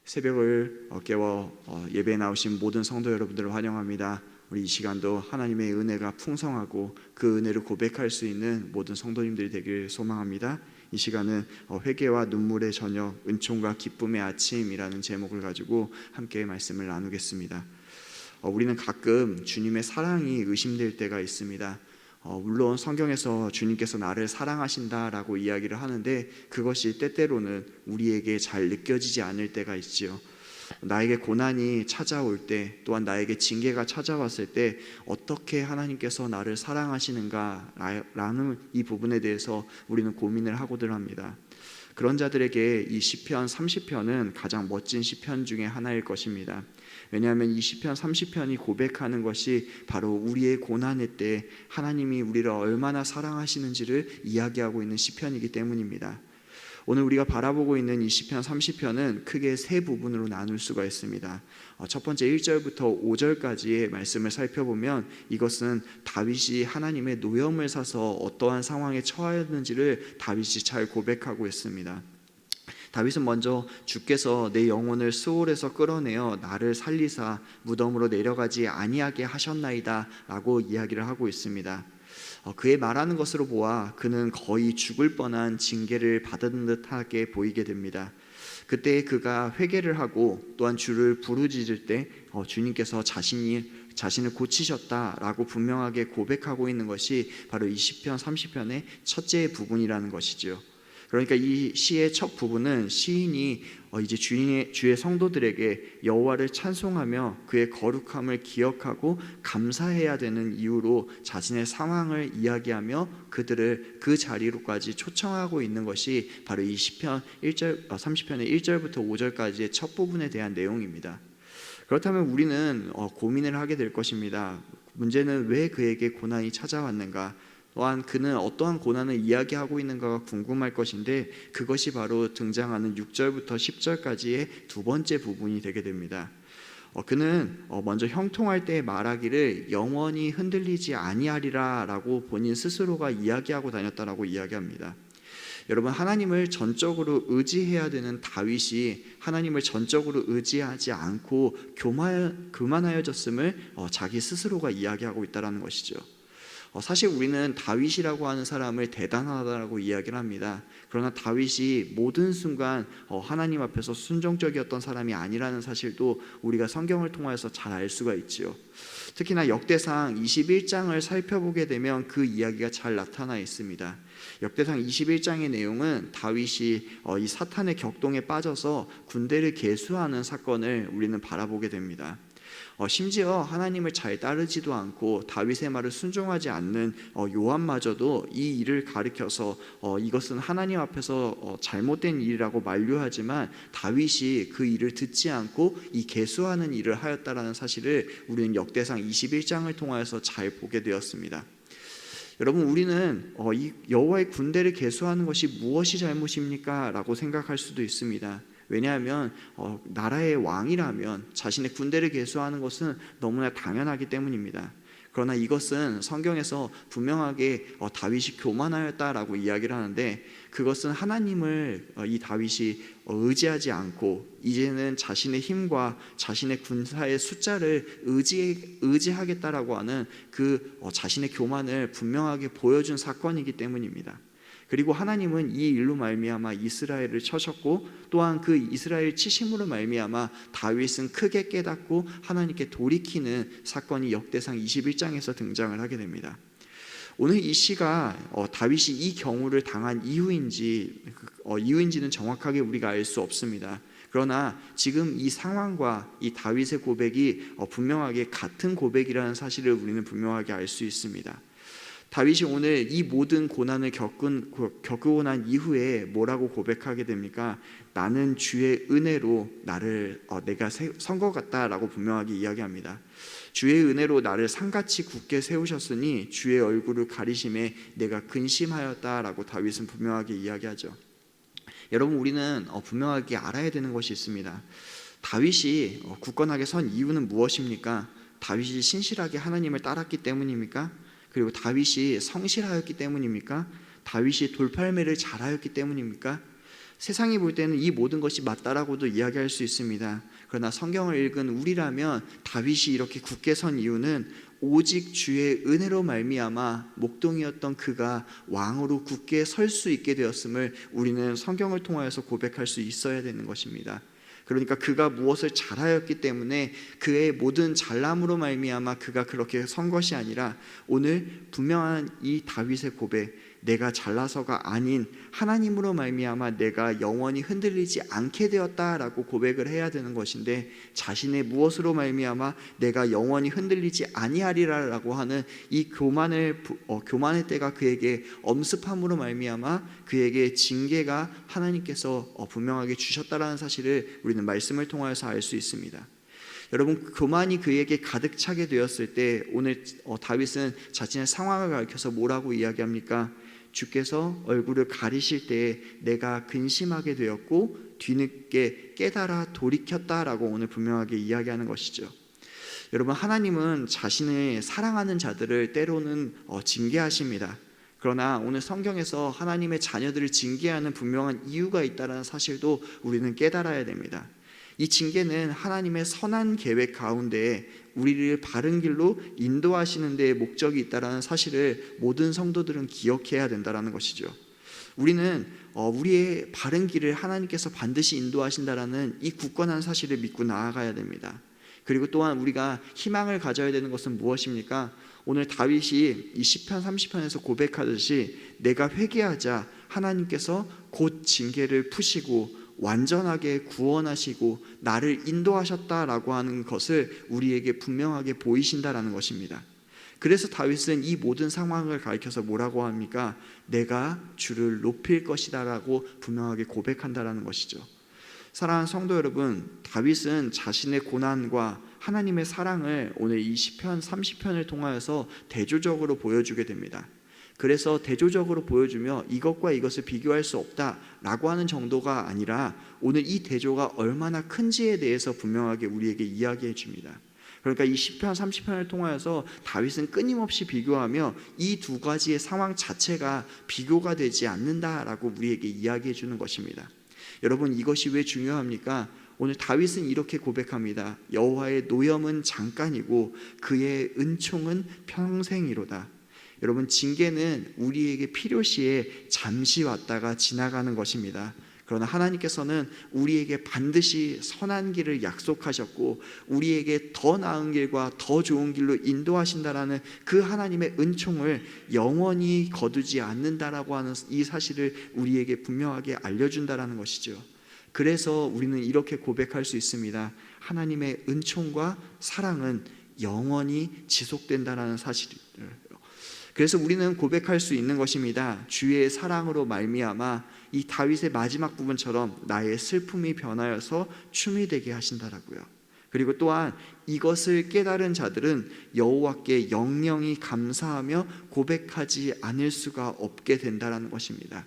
새벽을 깨워 예배에 나오신 모든 성도 여러분들을 환영합니다. 우리 이 시간도 하나님의 은혜가 풍성하고 그 은혜를 고백할 수 있는 모든 성도님들이 되길 소망합니다. 이 시간은 회개와 눈물의 저녁, 은총과 기쁨의 아침이라는 제목을 가지고 함께 말씀을 나누겠습니다. 우리는 가끔 주님의 사랑이 의심될 때가 있습니다. 물론 성경에서 주님께서 나를 사랑하신다라고 이야기를 하는데 그것이 때때로는 우리에게 잘 느껴지지 않을 때가 있지요. 나에게 고난이 찾아올 때, 또한 나에게 징계가 찾아왔을 때 어떻게 하나님께서 나를 사랑하시는가 라는 이 부분에 대해서 우리는 고민을 하고들 합니다. 그런 자들에게 이 시편 30편은 가장 멋진 시편 중에 하나일 것입니다. 왜냐하면 이 시편 30편이 고백하는 것이 바로 우리의 고난의 때 하나님이 우리를 얼마나 사랑하시는지를 이야기하고 있는 시편이기 때문입니다. 오늘 우리가 바라보고 있는 이 시편 30편은 크게 세 부분으로 나눌 수가 있습니다. 첫 번째 1절부터 5절까지의 말씀을 살펴보면 이것은 다윗이 하나님의 노염을 사서 어떠한 상황에 처하였는지를 다윗이 잘 고백하고 있습니다. 다윗은 먼저 주께서 내 영혼을 스올에서 끌어내어 나를 살리사 무덤으로 내려가지 아니하게 하셨나이다 라고 이야기를 하고 있습니다. 그의 말하는 것으로 보아 그는 거의 죽을 뻔한 징계를 받은 듯하게 보이게 됩니다. 그때 그가 회개를 하고 또한 주를 부르짖을 때 주님께서 자신을 고치셨다라고 분명하게 고백하고 있는 것이 바로 이 시편 30편의 첫째 부분이라는 것이죠. 그러니까 이 시의 첫 부분은 시인이 이제 주의 성도들에게 여호와를 찬송하며 그의 거룩함을 기억하고 감사해야 되는 이유로 자신의 상황을 이야기하며 그들을 그 자리로까지 초청하고 있는 것이 바로 이 시편 30편의 1절부터 5절까지의 첫 부분에 대한 내용입니다. 그렇다면 우리는 고민을 하게 될 것입니다. 문제는 왜 그에게 고난이 찾아왔는가? 또한 그는 어떠한 고난을 이야기하고 있는가가 궁금할 것인데 그것이 바로 등장하는 6절부터 10절까지의 두 번째 부분이 되게 됩니다. 그는 먼저 형통할 때 말하기를 영원히 흔들리지 아니하리라 라고 본인 스스로가 이야기하고 다녔다라고 이야기합니다. 여러분, 하나님을 전적으로 의지해야 되는 다윗이 하나님을 전적으로 의지하지 않고 교만하여졌음을 자기 스스로가 이야기하고 있다는 것이죠. 사실 우리는 다윗이라고 하는 사람을 대단하다고 이야기를 합니다. 그러나 다윗이 모든 순간 하나님 앞에서 순종적이었던 사람이 아니라는 사실도 우리가 성경을 통해서 잘 알 수가 있지요. 특히나 역대상 21장을 살펴보게 되면 그 이야기가 잘 나타나 있습니다. 역대상 21장의 내용은 다윗이 이 사탄의 격동에 빠져서 군대를 계수하는 사건을 우리는 바라보게 됩니다. 심지어 하나님을 잘 따르지도 않고 다윗의 말을 순종하지 않는 요압마저도 이 일을 가리켜서 이것은 하나님 앞에서 잘못된 일이라고 만류하지만 다윗이 그 일을 듣지 않고 이 계수하는 일을 하였다라는 사실을 우리는 역대상 21장을 통하여서 잘 보게 되었습니다. 여러분, 우리는 이 여호와의 군대를 계수하는 것이 무엇이 잘못입니까? 라고 생각할 수도 있습니다. 왜냐하면 나라의 왕이라면 자신의 군대를 계수하는 것은 너무나 당연하기 때문입니다. 그러나 이것은 성경에서 분명하게 다윗이 교만하였다라고 이야기를 하는데 그것은 하나님을 이 다윗이 의지하지 않고 이제는 자신의 힘과 자신의 군사의 숫자를 의지하겠다라고 하는 그 자신의 교만을 분명하게 보여준 사건이기 때문입니다. 그리고 하나님은 이 일로 말미암아 이스라엘을 쳐셨고 또한 그 이스라엘 치심으로 말미암아 다윗은 크게 깨닫고 하나님께 돌이키는 사건이 역대상 21장에서 등장을 하게 됩니다. 오늘 이 시가 다윗이 이 경우를 당한 이유인지는 정확하게 우리가 알 수 없습니다. 그러나 지금 이 상황과 이 다윗의 고백이 분명하게 같은 고백이라는 사실을 우리는 분명하게 알 수 있습니다. 다윗이 오늘 이 모든 고난을 겪고 난 이후에 뭐라고 고백하게 됩니까? 나는 주의 은혜로 내가 선 것 같다라고 분명하게 이야기합니다. 주의 은혜로 나를 산같이 굳게 세우셨으니 주의 얼굴을 가리심에 내가 근심하였다라고 다윗은 분명하게 이야기하죠. 여러분, 우리는 분명하게 알아야 되는 것이 있습니다. 다윗이 굳건하게 선 이유는 무엇입니까? 다윗이 신실하게 하나님을 따랐기 때문입니까? 그리고 다윗이 성실하였기 때문입니까? 다윗이 돌팔매를 잘하였기 때문입니까? 세상이 볼 때는 이 모든 것이 맞다라고도 이야기할 수 있습니다. 그러나 성경을 읽은 우리라면 다윗이 이렇게 굳게 선 이유는 오직 주의 은혜로 말미암아 목동이었던 그가 왕으로 굳게 설 수 있게 되었음을 우리는 성경을 통하여서 고백할 수 있어야 되는 것입니다. 그러니까 그가 무엇을 잘하였기 때문에 그의 모든 잘남으로 말미암아 그가 그렇게 선 것이 아니라 오늘 분명한 이 다윗의 고백, 내가 잘나서가 아닌 하나님으로 말미암아 내가 영원히 흔들리지 않게 되었다라고 고백을 해야 되는 것인데, 자신의 무엇으로 말미암아 내가 영원히 흔들리지 아니하리라라고 하는 이 교만의 때가 그에게 엄습함으로 말미암아 그에게 징계가 하나님께서 분명하게 주셨다라는 사실을 우리는 말씀을 통하여서 알 수 있습니다. 여러분, 교만이 그에게 가득 차게 되었을 때 오늘 다윗은 자신의 상황을 가리켜서 뭐라고 이야기합니까? 주께서 얼굴을 가리실 때에 내가 근심하게 되었고 뒤늦게 깨달아 돌이켰다라고 오늘 분명하게 이야기하는 것이죠. 여러분, 하나님은 자신의 사랑하는 자들을 때로는 징계하십니다. 그러나 오늘 성경에서 하나님의 자녀들을 징계하는 분명한 이유가 있다는 사실도 우리는 깨달아야 됩니다. 이 징계는 하나님의 선한 계획 가운데 우리를 바른 길로 인도하시는 데에 목적이 있다는 사실을 모든 성도들은 기억해야 된다는 것이죠. 우리는 우리의 바른 길을 하나님께서 반드시 인도하신다는 이 굳건한 사실을 믿고 나아가야 됩니다. 그리고 또한 우리가 희망을 가져야 되는 것은 무엇입니까? 오늘 다윗이 이 시편 30편에서 고백하듯이 내가 회개하자 하나님께서 곧 징계를 푸시고 완전하게 구원하시고 나를 인도하셨다라고 하는 것을 우리에게 분명하게 보이신다라는 것입니다. 그래서 다윗은 이 모든 상황을 가리켜서 뭐라고 합니까? 내가 주를 높일 것이다 라고 분명하게 고백한다라는 것이죠. 사랑하는 성도 여러분, 다윗은 자신의 고난과 하나님의 사랑을 오늘 이 시편 30편을 통하여서 대조적으로 보여주게 됩니다. 그래서 대조적으로 보여주며 이것과 이것을 비교할 수 없다라고 하는 정도가 아니라 오늘 이 대조가 얼마나 큰지에 대해서 분명하게 우리에게 이야기해 줍니다. 그러니까 이 시편 30편을 통하여서 다윗은 끊임없이 비교하며 이 두 가지의 상황 자체가 비교가 되지 않는다라고 우리에게 이야기해 주는 것입니다. 여러분, 이것이 왜 중요합니까? 오늘 다윗은 이렇게 고백합니다. 여호와의 노염은 잠깐이고 그의 은총은 평생이로다. 여러분, 징계는 우리에게 필요시에 잠시 왔다가 지나가는 것입니다. 그러나 하나님께서는 우리에게 반드시 선한 길을 약속하셨고 우리에게 더 나은 길과 더 좋은 길로 인도하신다라는 그 하나님의 은총을 영원히 거두지 않는다라고 하는 이 사실을 우리에게 분명하게 알려준다라는 것이죠. 그래서 우리는 이렇게 고백할 수 있습니다. 하나님의 은총과 사랑은 영원히 지속된다라는 사실을. 그래서 우리는 고백할 수 있는 것입니다. 주의 사랑으로 말미암아 이 다윗의 마지막 부분처럼 나의 슬픔이 변하여서 춤이 되게 하신다라고요. 그리고 또한 이것을 깨달은 자들은 여호와께 영영이 감사하며 고백하지 않을 수가 없게 된다라는 것입니다.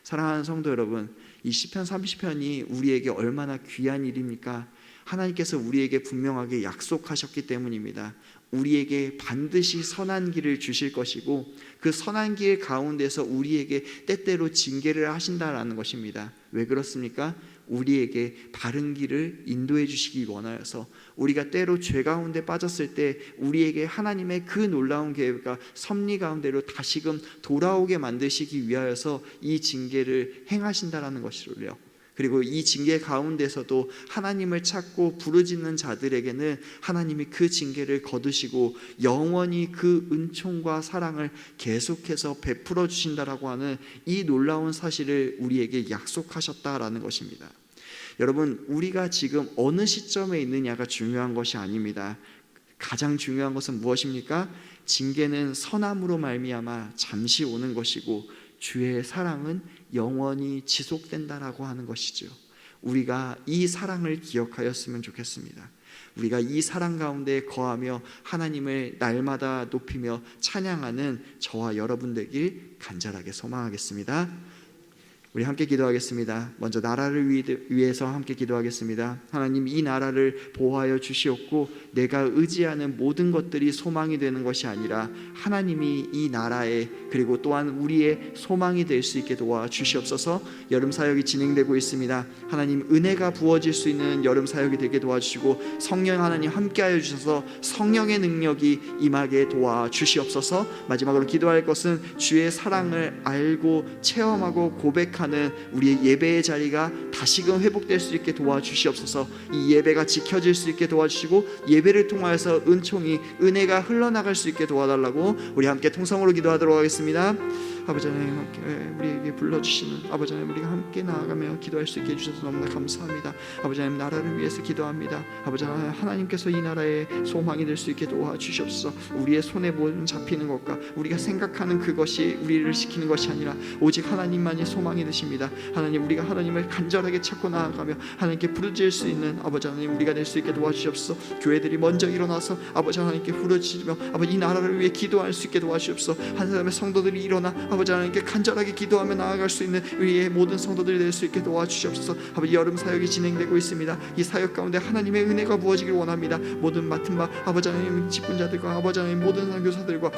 사랑하는 성도 여러분, 이 시편 30편이 우리에게 얼마나 귀한 일입니까? 하나님께서 우리에게 분명하게 약속하셨기 때문입니다. 우리에게 반드시 선한 길을 주실 것이고 그 선한 길 가운데서 우리에게 때때로 징계를 하신다라는 것입니다. 왜 그렇습니까? 우리에게 바른 길을 인도해 주시기 원하여서, 우리가 때로 죄 가운데 빠졌을 때 우리에게 하나님의 그 놀라운 계획과 섭리 가운데로 다시금 돌아오게 만드시기 위하여서 이 징계를 행하신다라는 것이로요. 그리고 이 징계 가운데서도 하나님을 찾고 부르짖는 자들에게는 하나님이 그 징계를 거두시고 영원히 그 은총과 사랑을 계속해서 베풀어 주신다라고 하는 이 놀라운 사실을 우리에게 약속하셨다라는 것입니다. 여러분, 우리가 지금 어느 시점에 있느냐가 중요한 것이 아닙니다. 가장 중요한 것은 무엇입니까? 징계는 선함으로 말미암아 잠시 오는 것이고 주의 사랑은 영원히 지속된다라고 하는 것이죠. 우리가 이 사랑을 기억하였으면 좋겠습니다. 우리가 이 사랑 가운데 거하며 하나님을 날마다 높이며 찬양하는 저와 여러분 되길 간절하게 소망하겠습니다. 우리 함께 기도하겠습니다. 먼저 나라를 위해서 함께 기도하겠습니다. 하나님, 이 나라를 보호하여 주시옵고 내가 의지하는 모든 것들이 소망이 되는 것이 아니라 하나님이 이 나라에 그리고 또한 우리의 소망이 될 수 있게 도와주시옵소서. 여름 사역이 진행되고 있습니다. 하나님, 은혜가 부어질 수 있는 여름 사역이 되게 도와주시고 성령 하나님 함께하여 주셔서 성령의 능력이 임하게 도와주시옵소서. 마지막으로 기도할 것은 주의 사랑을 알고 체험하고 고백하는 우리의 예배의 자리가 다시금 회복될 수 있게 도와주시옵소서. 이 예배가 지켜질 수 있게 도와주시고 예배를 통하여서 은총이 은혜가 흘러나갈 수 있게 도와달라고 우리 함께 통성으로 기도하도록 하겠습니다. 아버지 하나님, 우리에게 불러주시는 아버지 하나님, 우리가 함께 나아가며 기도할 수 있게 해주셔서 너무나 감사합니다. 아버지 하나님, 나라를 위해서 기도합니다. 아버지 하나님, 하나님께서 이 나라의 소망이 될 수 있게 도와주시옵소서. 우리의 손에 뭘 잡히는 것과 우리가 생각하는 그것이 우리를 시키는 것이 아니라 오직 하나님만이 소망이 되십니다. 하나님, 우리가 하나님을 간절하게 찾고 나아가며 하나님께 부르짖을 수 있는 아버지 하나님, 우리가 될 수 있게 도와주시옵소서. 교회들이 먼저 일어나서 아버지 하나님께 부르짖으며 아버지 이 나라를 위해 기도할 수 있게 도와주시옵소서. 한 사람의 성도들이 일어나 아버지 하나님께 간절하게 기도하며 나아갈 수 있는 우리의 모든 성도들이 될 수 있게 도와주시옵소서. 아버지, 여름 사역이 진행되고 있습니다. 이 사역 가운데 하나님의 은혜가 부어지길 원합니다. 모든 맡은 바 아버지 하나님 직분자들과 아버지 하나님 모든 선교사들과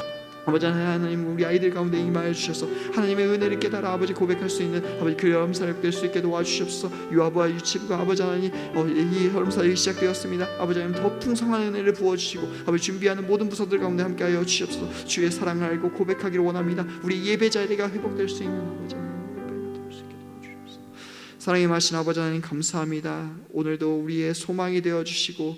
아버지 하나님, 우리 아이들 가운데 임하여 주셔서 하나님의 은혜를 깨달아 아버지 고백할 수 있는 아버지 그 여름 사역 될 수 있게 도와주시옵소서. 유아부와 유치부가 아버지 하나님 이 여름 사역이 시작되었습니다. 아버지 하나님, 더 풍성한 은혜를 부어주시고 아버지 준비하는 모든 부서들 가운데 함께하여 주시옵소서. 주의 사랑을 알고 고백하기를 원합니다. 우리 예배 자리가 회복될 수 있는 아버지 하나님, 사랑의 마신 아버지 하나님, 감사합니다. 오늘도 우리의 소망이 되어주시고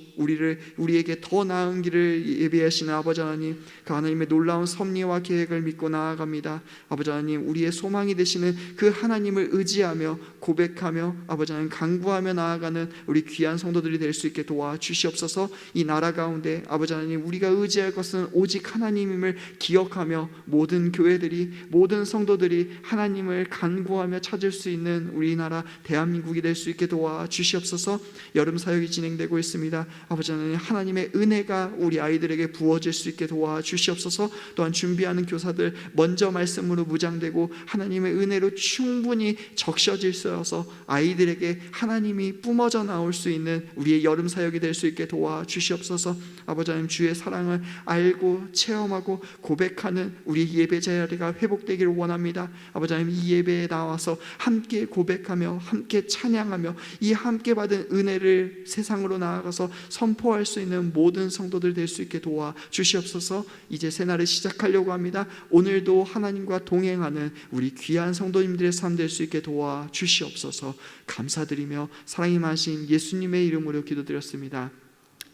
우리에게 더 나은 길을 예비하시는 아버지 하나님, 그 하나님의 놀라운 섭리와 계획을 믿고 나아갑니다. 아버지 하나님, 우리의 소망이 되시는 그 하나님을 의지하며 고백하며 아버지 하나님 간구하며 나아가는 우리 귀한 성도들이 될 수 있게 도와주시옵소서. 이 나라 가운데 아버지 하나님, 우리가 의지할 것은 오직 하나님임을 기억하며 모든 교회들이 모든 성도들이 하나님을 간구하며 찾을 수 있는 우리나라 대한민국이 될 수 있게 도와주시옵소서. 여름 사역이 진행되고 있습니다. 아버지 하나님, 하나님의 은혜가 우리 아이들에게 부어질 수 있게 도와주시옵소서. 또한 준비하는 교사들 먼저 말씀으로 무장되고 하나님의 은혜로 충분히 적셔지셔서 아이들에게 하나님이 뿜어져 나올 수 있는 우리의 여름 사역이 될 수 있게 도와주시옵소서. 아버지 하나님, 주의 사랑을 알고 체험하고 고백하는 우리 예배 자리가 회복되기를 원합니다. 아버지 하나님, 이 예배에 나와서 함께 고백하며 함께 찬양하며 이 함께 받은 은혜를 세상으로 나아가서 선포할 수 있는 모든 성도들 될 수 있게 도와주시옵소서. 이제 새날을 시작하려고 합니다. 오늘도 하나님과 동행하는 우리 귀한 성도님들의 삶 될 수 있게 도와주시옵소서. 감사드리며 사랑이 많으신 예수님의 이름으로 기도드렸습니다.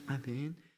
아멘.